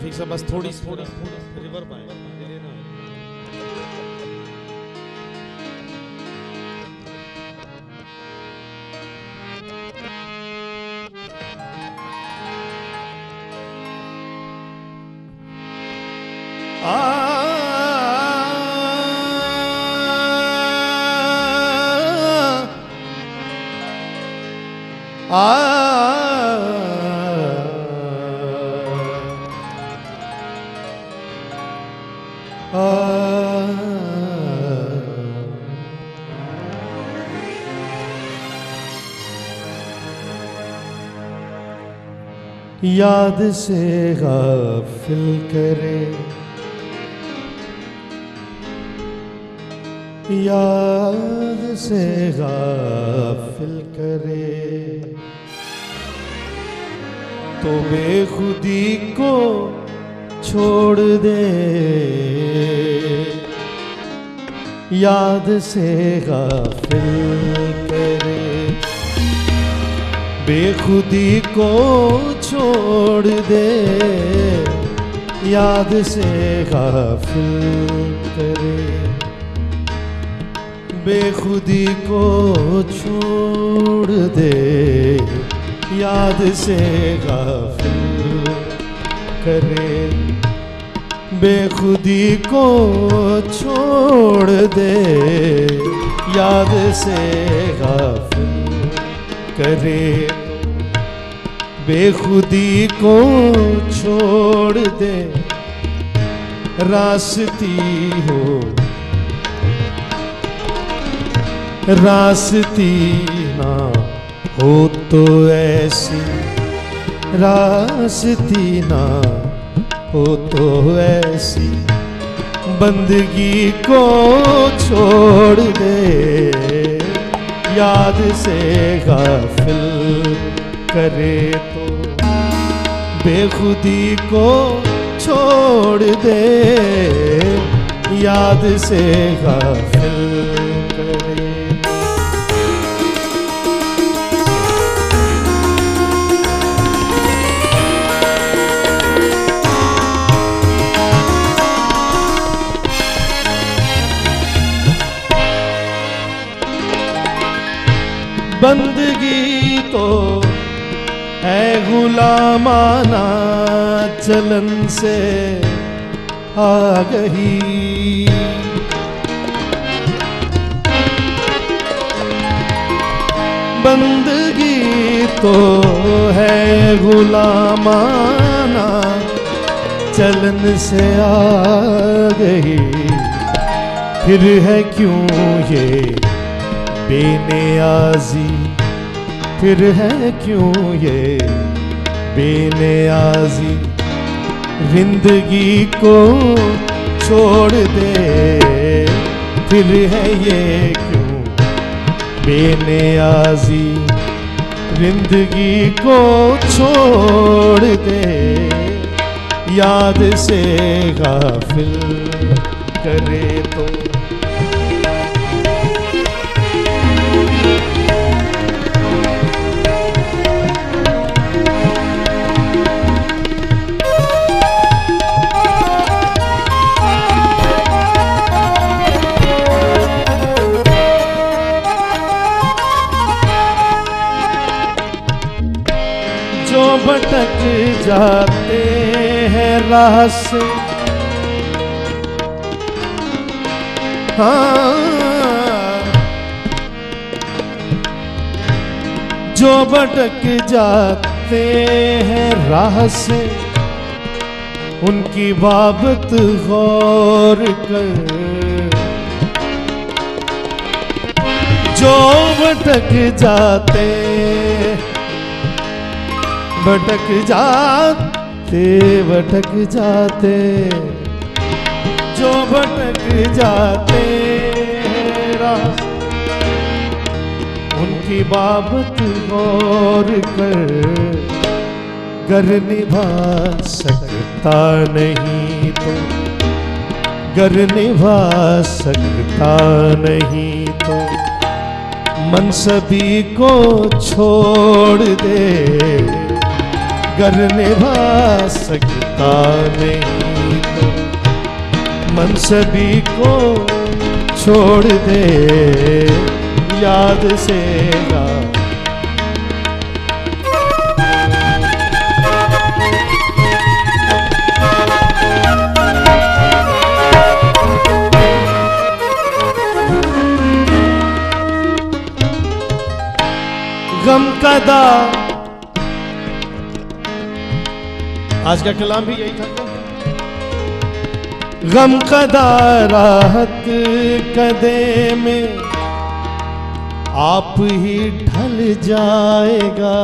Fix बस थोड़ी reverb आए याद से गाफिल करे, याद से गाफिल करे, तो बेखुदी को छोड़ दे। याद से गाफिल करे, बेखुदी को छोड़ दे। याद से गाफिल करे, बेखुदी को छोड़ दे। याद से गाफिल करे, बेखुदी को छोड़ दे। याद से गाफिल करे, बेखुदी को छोड़ दे। रास्ती हो, रास्ती ना हो तो ऐसी, रास्ती ना हो तो ऐसी, बंदगी को छोड़ दे। याद से गाफिल करे तो बेखुदी को छोड़ दे। याद से गाफिल करे। बंदगी तो है गुलामाना चलन से आ गई। बंदगी तो है गुलामाना चलन से आ गई। फिर है क्यों ये बेनियाजी, फिर है क्यों ये बेनियाजी। जिंदगी को छोड़ दे, फिर है ये क्यों बेनियाजी। जिंदगी को छोड़ दे। याद से गाफिल करे तो भटक जाते हैं राह से। हाँ, जो भटक जाते हैं राह से, उनकी बाबत गौर कर। जो भटक जाते भटक जाते भटक जाते, जो भटक जाते राह, उनकी बाबत गौर कर। घर निभा सकता नहीं तो गर निभा सकता नहीं तो मन सभी को छोड़ दे। गर निभा सकता नहीं तो मन सभी को छोड़ दे। याद से गम कदा। आज का कलाम भी यही था। गम कदा राहत कदे में आप ही ढल जाएगा।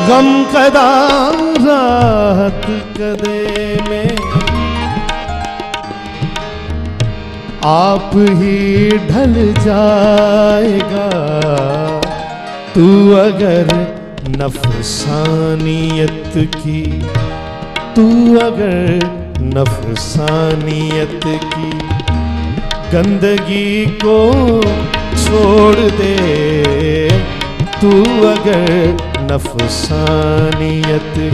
गम कदा राहत कदे में आप ही ढल जाएगा। तू अगर नफसानियत की, तू अगर नफसानियत की गंदगी को छोड़ दे। तू अगर नफसानियत की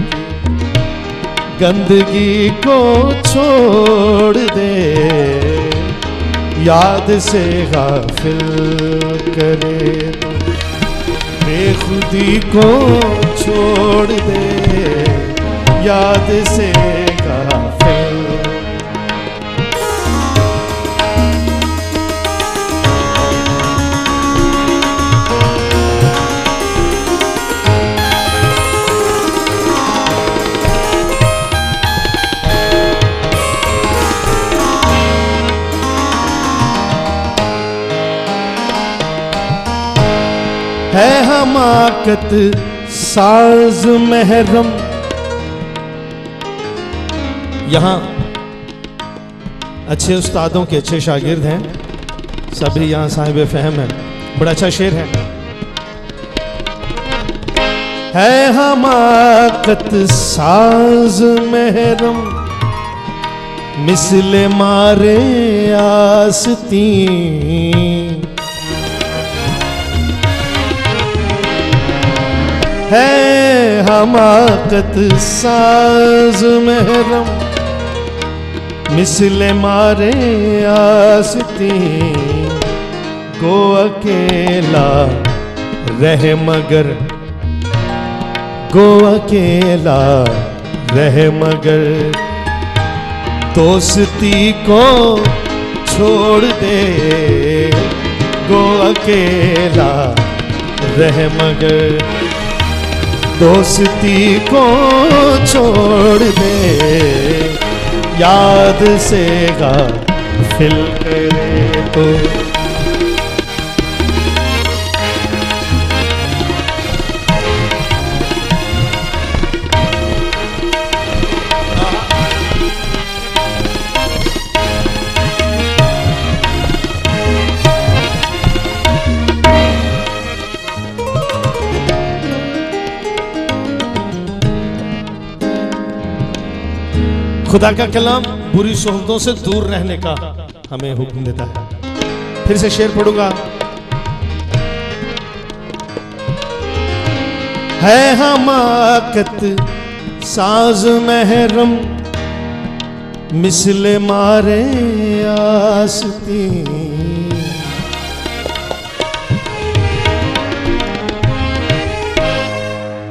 गंदगी को छोड़ दे। याद से गाफिल करे तो बेखुदी को छोड़ दे। याद से गाफिल। है हमाकत साज महरम। यहाँ अच्छे उस्तादों के अच्छे शागिर्द हैं, सभी यहाँ साहिब फहम हैं। बड़ा अच्छा शेर है हमाकत साज महरम मिसले मारे आस्ती। है हमाकत साज महरम मिसले मारे आस्ती। को अकेला रह मगर, को अकेला रह मगर दोस्ती को छोड़ दे। को अकेला रह मगर दोस्ती को छोड़ दे। याद से गाफिल करे तो खुदा का कलाम बुरी सोहबतों से दूर रहने का हमें हुक्म देता है। फिर से शेर पढ़ूंगा। है हमाकत साज महरम मिसले मारे आस्ती।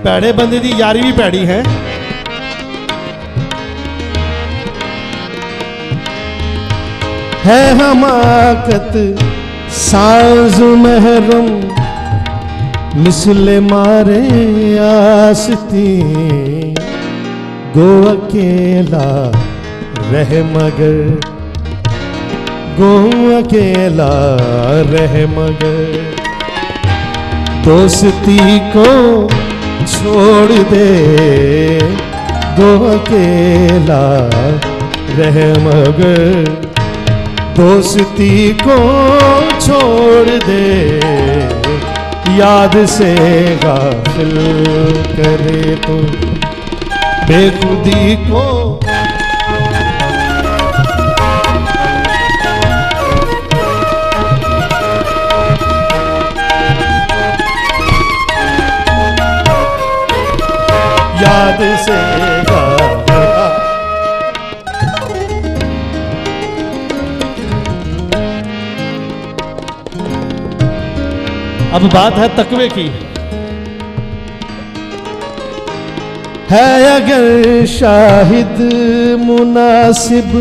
पैड़े बंदे दी यारी भी पैड़ी है। है हमाकत साज महरम मिसले मारे आस्ती। गो अकेला रह मगर, गो अकेला रह मगर दोस्ती को छोड़ दे। गो अकेला रह मगर दोस्ती को छोड़ दे। याद से गाफिल करे तो बेखुदी को याद से गाया। अब बात है तकवे की। है अगर शाहिद मुनासिब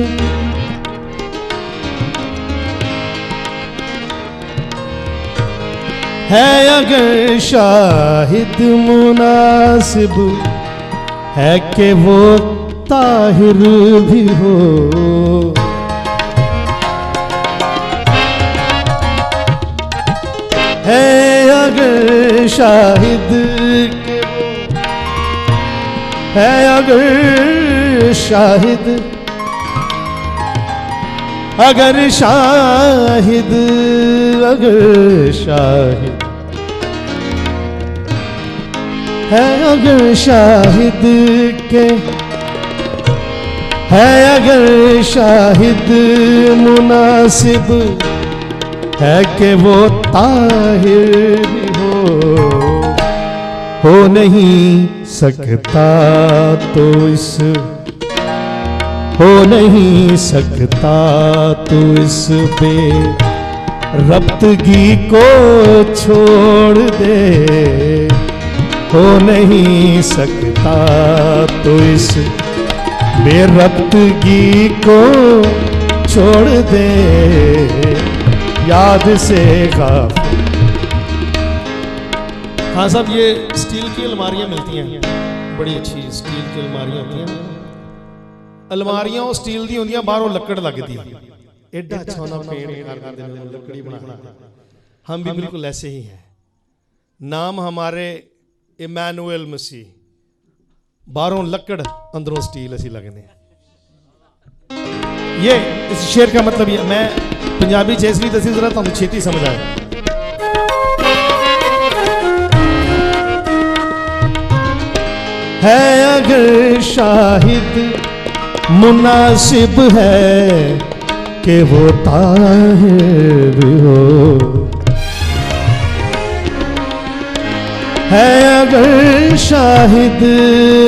है अगर शाहिद मुनासिब है कि वो ताहिर भी हो। है अगर शाहिद के वो है अगर शाहिद अगर शाहिद अगर शाहिद है अगर शाहिद के है अगर शाहिद मुनासिब है कि वो ताहिर भी हो नहीं सकता तो इस हो नहीं सकता तो इस बे रब्तगी को छोड़ दे। हो नहीं सकता तो इस बेरब्तगी को छोड़ दे। याद से गाफिल। हाँ साहब, ये स्टील की अलमारियां मिलती हैं, बड़ी अच्छी स्टील की अलमारियां होती हैं। अलमारियां वो स्टील दी होंदियां, बाहरों लकड़ लगती है। एडा अच्छा होना पेड़ कर देते हैं, लकड़ी बना। हम भी बिल्कुल ऐसे ही हैं। नाम हमारे इमैनुअल मसीह, बाहरों लकड़ अंदरों स्टील ऐसी लगने। ये इस शेर का मतलब ये मैं पंजाबी च इसलिए दसी जरा तुम छेती समझ आए। है अगर शाहिद मुनासिब है कि वो ताहिर हो। है अगर शाहिद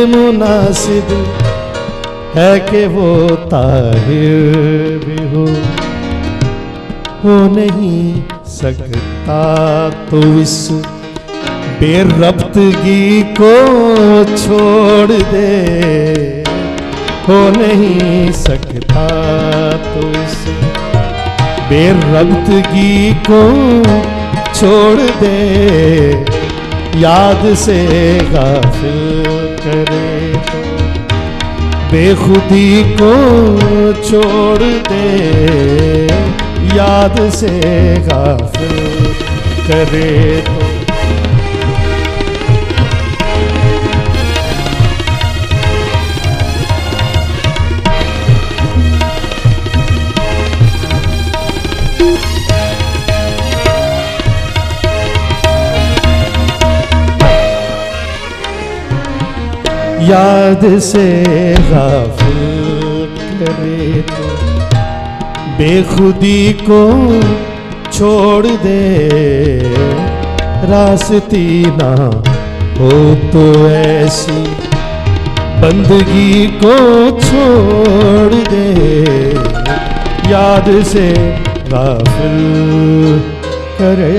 मुनासिब है कि वो ताहिर भी हो नहीं सकता तो इस बेरब्तगी को छोड़ दे। हो नहीं सकता तो इस बेरब्तगी को छोड़ दे। याद से गाफिल करे तो बेखुदी को छोड़ दे। याद से गाफिल करे तो याद से गाफिल करे तो बेखुदी को छोड़ दे। रास्ती ना हो तो ऐसी बंदगी को छोड़ दे। याद से गाफिल करे